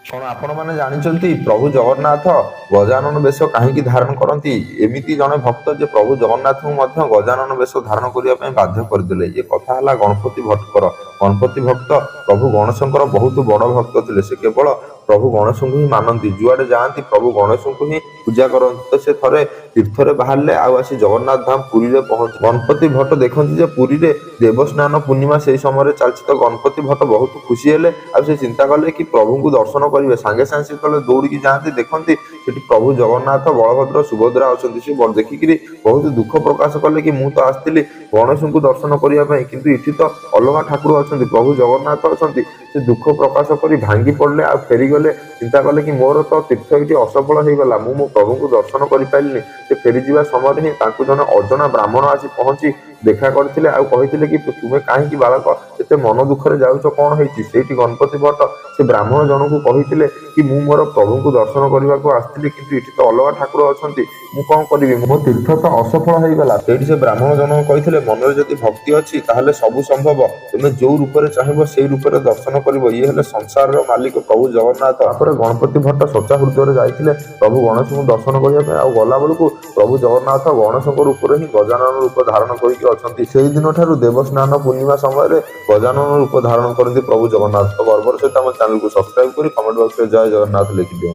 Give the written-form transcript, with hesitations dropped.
କଣ ଆପଣମାନେ ଜାଣିଛନ୍ତି ପ୍ରଭୁ ଜଗନ୍ନାଥ ଗଜାନନ ବେଶ କାହିଁକି ଧାରଣ କରନ୍ତି? ଏମିତି ଜଣେ ଭକ୍ତ ଯେ ପ୍ରଭୁ ଜଗନ୍ନାଥଙ୍କୁ ମଧ୍ୟ ଗଜାନନ ବେଶ ଧାରଣ କରିବା ପାଇଁ ବାଧ୍ୟ କରିଥିଲେ। ଏ କଥା ହେଲା ଗଣପତି ଭଟ୍ଟଙ୍କର। ଗଣପତି ଭକ୍ତ ପ୍ରଭୁ ଗଣେଶଙ୍କର ବହୁତ ବଡ଼ ଭକ୍ତ ଥିଲେ। ସେ କେବଳ ପ୍ରଭୁ ଗଣେଶଙ୍କୁ ହିଁ ମାନନ୍ତି। ଯୁଆଡ଼େ ଯାଆନ୍ତି ପ୍ରଭୁ ଗଣେଶଙ୍କୁ ହିଁ ପୂଜା କରନ୍ତି। ତ ସେ ଥରେ ତୀର୍ଥରେ ବାହାରିଲେ ଆଉ ଆସି ଜଗନ୍ନାଥ ଧାମ ପୁରୀରେ ପହଞ୍ଚି ଗଣପତି ଭଟ୍ଟ ଦେଖନ୍ତି ଯେ ପୁରୀରେ ଦେବସ୍ନାନ ପୂର୍ଣ୍ଣିମା ସେହି ସମୟରେ ଚାଲିଛି। ତ ଗଣପତି ଭଟ୍ଟ ବହୁତ ଖୁସି ହେଲେ ଆଉ ସେ ଚିନ୍ତା କଲେ କି ପ୍ରଭୁଙ୍କୁ ଦର୍ଶନ କରିବେ। ସାଙ୍ଗେ ସାଙ୍ଗେ ସେ ଯେତେବେଳେ ଦୌଡ଼ିକି ଯାଆନ୍ତି ଦେଖନ୍ତି ସେଠି ପ୍ରଭୁ ଜଗନ୍ନାଥ, ବଳଭଦ୍ର, ସୁଭଦ୍ରା ଅଛନ୍ତି। ସେ ଦେଖିକିରି ବହୁତ ଦୁଃଖ ପ୍ରକାଶ କଲେ କି ମୁଁ ତ ଆସିଥିଲି ଗଣେଶଙ୍କୁ ଦର୍ଶନ କରିବା ପାଇଁ, କିନ୍ତୁ ଏଠି ତ ଅଲଗା ଠାକୁର ଅଛନ୍ତି, ପ୍ରଭୁ ଜଗନ୍ନାଥ ଅଛନ୍ତି। ସେ ଦୁଃଖ ପ୍ରକାଶ କରି ଭାଙ୍ଗି ପଡ଼ିଲେ ଆଉ ଫେରିଗଲେ। ଚିନ୍ତା କଲେ କି ମୋର ତ ତୀର୍ଥ ଏଠି ଅସଫଳ ହେଇଗଲା, ମୁଁ ମୋ ପ୍ରଭୁଙ୍କୁ ଦର୍ଶନ କରିପାରିଲିନି। ସେ ଫେରିଯିବା ସମୟରେ ହିଁ ତାଙ୍କୁ ଜଣେ ଅଜଣା ବ୍ରାହ୍ମଣ ଆସି ପହଞ୍ଚି ଦେଖା କରିଥିଲେ ଆଉ କହିଥିଲେ କି ତୁମେ କାହିଁକି ବାଳକ ଏତେ ମନ ଦୁଃଖରେ ଯାଉଛ, କଣ ହେଇଛି? ସେଇଠି ଗଣପତି ଭଟ୍ଟ ସେ ବ୍ରାହ୍ମଣ ଜଣଙ୍କୁ କହିଥିଲେ କି ମୁଁ ମୋର ପ୍ରଭୁଙ୍କୁ ଦର୍ଶନ କରିବାକୁ ଆସିଥିଲି, କିନ୍ତୁ ଏଠି ତ ଅଲଗା ଠାକୁର ଅଛନ୍ତି, ମୁଁ କଣ କରିବି? ମୋ ତୀର୍ଥ ତ ଅସଫଳ ହେଇଗଲା। ସେଇଠି ସେ ବ୍ରାହ୍ମଣ ଜଣକ କହିଥିଲେ ମନରେ ଯଦି ଭକ୍ତି ଅଛି ତାହେଲେ ସବୁ ସମ୍ଭବ। ତୁମେ ଯୋଉ ରୂପରେ ଚାହିଁବ ସେଇ ରୂପରେ ଦର୍ଶନ କରିବ। ଇଏ ହେଲେ ସଂସାରର ମାଲିକ ପ୍ରଭୁ ଜଗନ୍ନାଥ। ତାପରେ ଗଣପତି ଭଟ୍ଟ ସଚ୍ଚା ହୃଦୟରେ ଯାଇଥିଲେ ପ୍ରଭୁ ଗଣେଶଙ୍କୁ ଦର୍ଶନ କରିବା ପାଇଁ। ଆଉ ଗଲାବେଳକୁ ପ୍ରଭୁ ଜଗନ୍ନାଥ ଗଣେଶଙ୍କ ରୂପରେ ହିଁ ଗଜାନନ ରୂପ ଧାରଣ କରିକି ଅଛନ୍ତି। ସେଇ ଦିନ ଠାରୁ ଦେବସ୍ନାନ ପୂର୍ଣ୍ଣିମା ସମୟରେ ଗଜାନନ ରୂପ ଧାରଣ କରନ୍ତି ପ୍ରଭୁ ଜଗନ୍ନାଥ। ଗର୍ବର ସହିତ ଆମ ଚ୍ୟାନେଲକୁ ସବସ୍କ୍ରାଇବ କରି କମେଣ୍ଟ ବକ୍ସରେ ଜୟ ଜଗନ୍ନାଥ ଲେଖିଦିଅନ୍ତୁ।